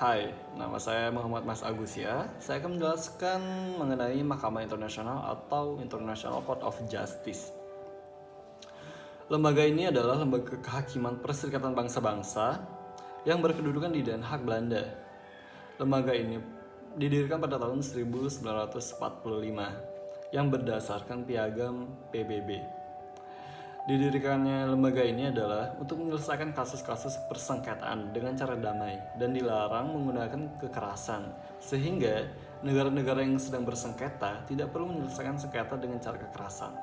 Hai, nama saya Muhammad Mas Agus ya. Saya akan menjelaskan mengenai Mahkamah Internasional atau International Court of Justice. Lembaga ini adalah lembaga kehakiman Perserikatan Bangsa-Bangsa yang berkedudukan di Den Haag, Belanda. Lembaga ini didirikan pada tahun 1945 yang berdasarkan piagam PBB. Didirikannya lembaga ini adalah untuk menyelesaikan kasus-kasus persengketaan dengan cara damai dan dilarang menggunakan kekerasan, sehingga negara-negara yang sedang bersengketa tidak perlu menyelesaikan sengketa dengan cara kekerasan.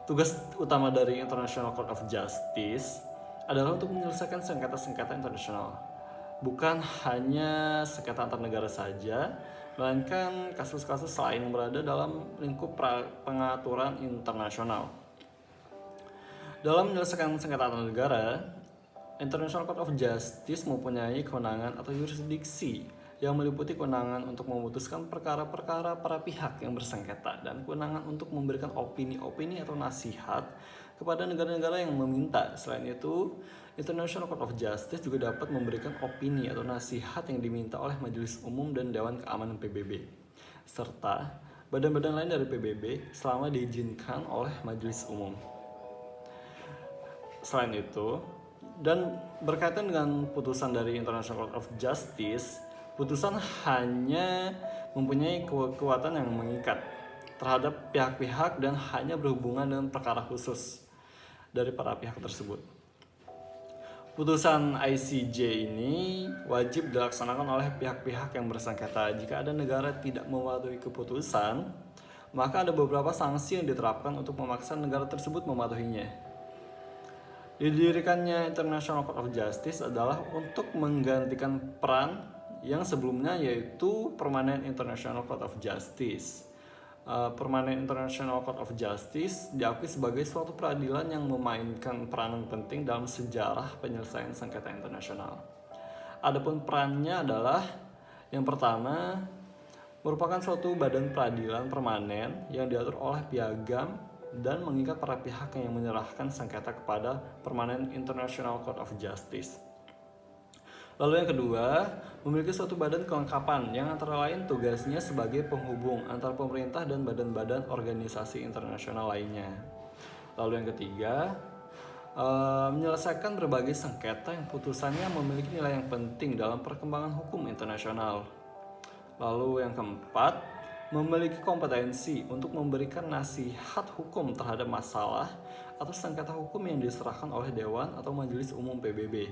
Tugas utama dari International Court of Justice adalah untuk menyelesaikan sengketa-sengketa internasional, bukan hanya sengketa antar negara saja, melainkan kasus-kasus lain yang berada dalam lingkup pengaturan internasional. Dalam menyelesaikan sengketa antar negara, International Court of Justice mempunyai kewenangan atau yurisdiksi yang meliputi kewenangan untuk memutuskan perkara-perkara para pihak yang bersengketa dan kewenangan untuk memberikan opini-opini atau nasihat kepada negara-negara yang meminta. Selain itu, International Court of Justice juga dapat memberikan opini atau nasihat yang diminta oleh Majelis Umum dan Dewan Keamanan PBB, serta badan-badan lain dari PBB selama diizinkan oleh Majelis Umum. Selain itu, dan berkaitan dengan putusan dari International Court of Justice, putusan hanya mempunyai kekuatan yang mengikat terhadap pihak-pihak dan hanya berhubungan dengan perkara khusus dari para pihak tersebut. Putusan ICJ ini wajib dilaksanakan oleh pihak-pihak yang bersengketa. Jika ada negara tidak mematuhi keputusan, maka ada beberapa sanksi yang diterapkan untuk memaksa negara tersebut mematuhinya. Didirikannya International Court of Justice adalah untuk menggantikan peran yang sebelumnya, yaitu Permanent International Court of Justice. Permanent International Court of Justice diakui sebagai suatu peradilan yang memainkan peranan penting dalam sejarah penyelesaian sengketa internasional. Adapun perannya adalah, yang pertama, merupakan suatu badan peradilan permanen yang diatur oleh piagam dan mengikat para pihak yang menyerahkan sengketa kepada Permanent International Court of Justice. Lalu yang kedua, memiliki suatu badan kelengkapan yang antara lain tugasnya sebagai penghubung antara pemerintah dan badan-badan organisasi internasional lainnya. Lalu yang ketiga, menyelesaikan berbagai sengketa yang putusannya memiliki nilai yang penting dalam perkembangan hukum internasional. Lalu yang keempat, memiliki kompetensi untuk memberikan nasihat hukum terhadap masalah atau sengketa hukum yang diserahkan oleh Dewan atau Majelis Umum PBB.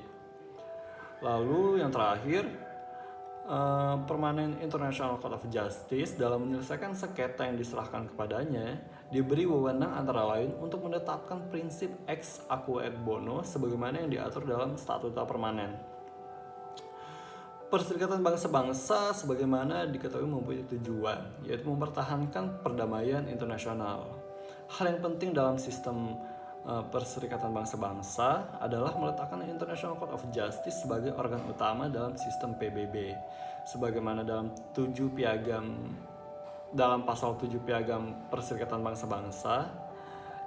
Lalu yang terakhir, Permanent International Court of Justice dalam menyelesaikan sengketa yang diserahkan kepadanya diberi wewenang antara lain untuk menetapkan prinsip ex aequo et bono sebagaimana yang diatur dalam Statuta Permanen. Perserikatan bangsa-bangsa sebagaimana diketahui mempunyai tujuan, yaitu mempertahankan perdamaian internasional. Hal yang penting dalam sistem Perserikatan bangsa-bangsa adalah meletakkan International Court of Justice sebagai organ utama dalam sistem PBB, sebagaimana dalam pasal 7 piagam Perserikatan bangsa-bangsa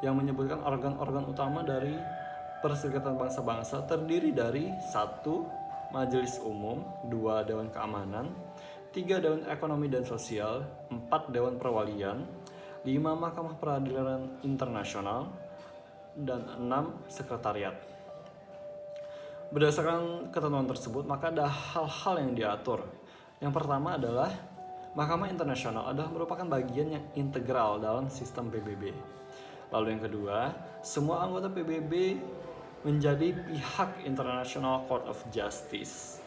yang menyebutkan organ-organ utama dari Perserikatan bangsa-bangsa terdiri dari 1. Majelis Umum, 2. Dewan Keamanan, 3. Dewan Ekonomi dan Sosial, 4. Dewan Perwalian, 5. Mahkamah Peradilan Internasional, dan 6. Sekretariat. Berdasarkan ketentuan tersebut, maka ada hal-hal yang diatur. Yang pertama adalah Mahkamah Internasional adalah merupakan bagian yang integral dalam sistem PBB. Lalu yang kedua, semua anggota PBB menjadi pihak International Court of Justice.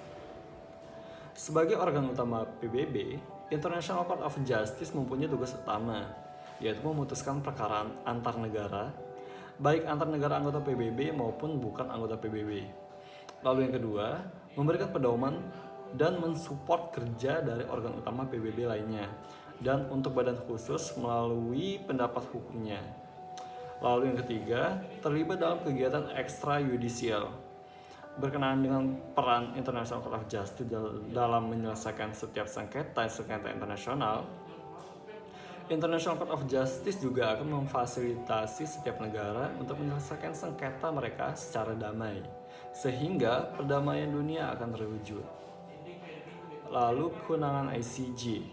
Sebagai organ utama PBB, International Court of Justice mempunyai tugas utama, yaitu memutuskan perkara antar negara, baik antar negara anggota PBB maupun bukan anggota PBB. Lalu yang kedua, memberikan pedoman dan mensupport kerja dari organ utama PBB lainnya, dan untuk badan khusus melalui pendapat hukumnya. Lalu yang ketiga, terlibat dalam kegiatan ekstrayudisial berkenaan dengan peran International Court of Justice dalam menyelesaikan setiap sengketa internasional. International Court of Justice juga akan memfasilitasi setiap negara untuk menyelesaikan sengketa mereka secara damai, sehingga perdamaian dunia akan terwujud. Lalu kewenangan ICJ.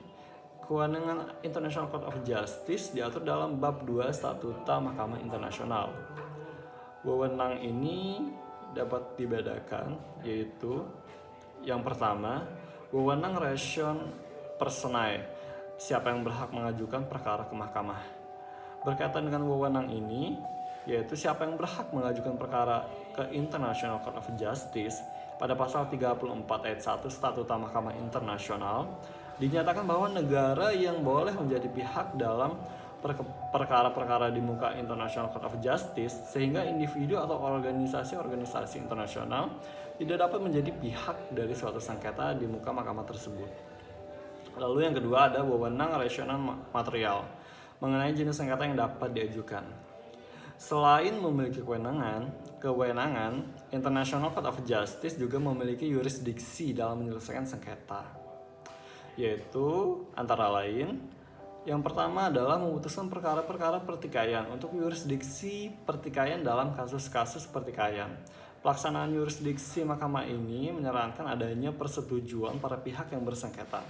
Kewenangan International Court of Justice diatur dalam bab 2 Statuta Mahkamah Internasional. Wewenang ini dapat dibedakan, yaitu yang pertama, wewenang ration personae, siapa yang berhak mengajukan perkara ke mahkamah. Berkaitan dengan wewenang ini, yaitu siapa yang berhak mengajukan perkara ke International Court of Justice, pada pasal 34 ayat 1 Statuta Mahkamah Internasional dinyatakan bahwa negara yang boleh menjadi pihak dalam perkara-perkara di muka International Court of Justice, sehingga individu atau organisasi-organisasi internasional tidak dapat menjadi pihak dari suatu sengketa di muka mahkamah tersebut. Lalu yang kedua ada wewenang rasional material mengenai jenis sengketa yang dapat diajukan. Selain memiliki kewenangan, International Court of Justice juga memiliki yurisdiksi dalam menyelesaikan sengketa, yaitu antara lain yang pertama adalah memutuskan perkara-perkara pertikaian untuk yurisdiksi pertikaian dalam kasus-kasus pertikaian. Pelaksanaan yurisdiksi mahkamah ini menyarankan adanya persetujuan para pihak yang bersengketa.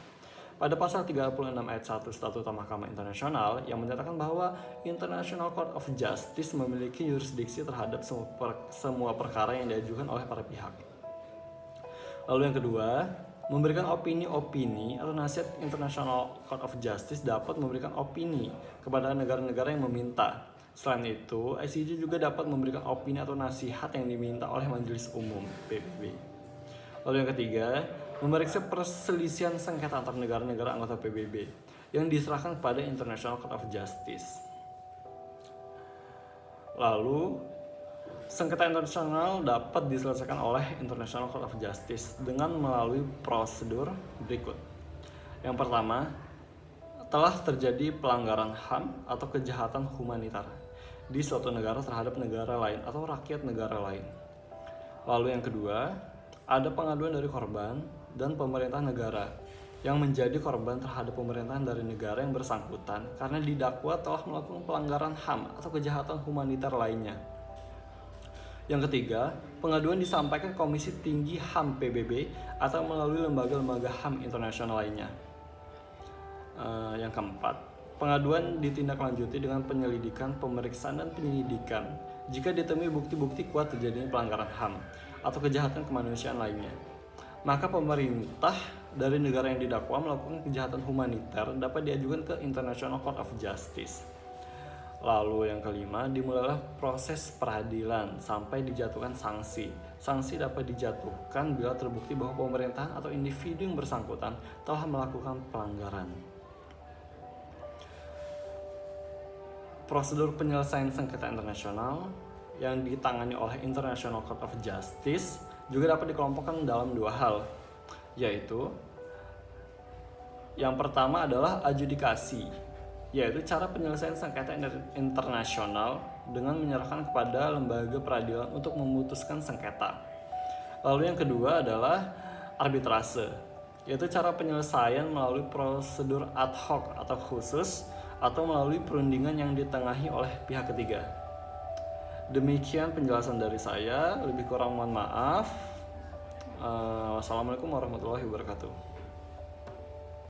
Pada pasal 36 ayat 1 Statuta Mahkamah Internasional yang menyatakan bahwa International Court of Justice memiliki yurisdiksi terhadap semua perkara yang diajukan oleh para pihak. Lalu yang kedua, memberikan opini-opini atau nasihat. International Court of Justice dapat memberikan opini kepada negara-negara yang meminta. Selain itu, ICJ juga dapat memberikan opini atau nasihat yang diminta oleh Majelis Umum PBB. Lalu yang ketiga, memeriksa perselisihan sengketa antar negara-negara anggota PBB yang diserahkan kepada International Court of Justice. Lalu, sengketa internasional dapat diselesaikan oleh International Court of Justice dengan melalui prosedur berikut. Yang pertama, telah terjadi pelanggaran HAM atau kejahatan humanitar di suatu negara terhadap negara lain atau rakyat negara lain. Lalu yang kedua, ada pengaduan dari korban dan pemerintah negara yang menjadi korban terhadap pemerintahan dari negara yang bersangkutan karena didakwa telah melakukan pelanggaran HAM atau kejahatan humanitar lainnya. Yang ketiga, pengaduan disampaikan Komisi Tinggi HAM PBB atau melalui lembaga-lembaga HAM internasional lainnya. Yang keempat, pengaduan ditindaklanjuti dengan penyelidikan, pemeriksaan, dan penyidikan jika ditemui bukti-bukti kuat terjadinya pelanggaran HAM atau kejahatan kemanusiaan lainnya. Maka pemerintah dari negara yang didakwa melakukan kejahatan humaniter dapat diajukan ke International Court of Justice. Lalu yang kelima, dimulailah proses peradilan sampai dijatuhkan sanksi. Sanksi dapat dijatuhkan bila terbukti bahwa pemerintahan atau individu yang bersangkutan telah melakukan pelanggaran. Prosedur penyelesaian sengketa internasional yang ditangani oleh International Court of Justice juga dapat dikelompokkan dalam dua hal, yaitu yang pertama adalah adjudikasi, yaitu cara penyelesaian sengketa internasional dengan menyerahkan kepada lembaga peradilan untuk memutuskan sengketa. Lalu yang kedua adalah arbitrase, yaitu cara penyelesaian melalui prosedur ad hoc atau khusus atau melalui perundingan yang ditengahi oleh pihak ketiga. Demikian penjelasan dari saya, lebih kurang mohon maaf. Wassalamualaikum warahmatullahi wabarakatuh.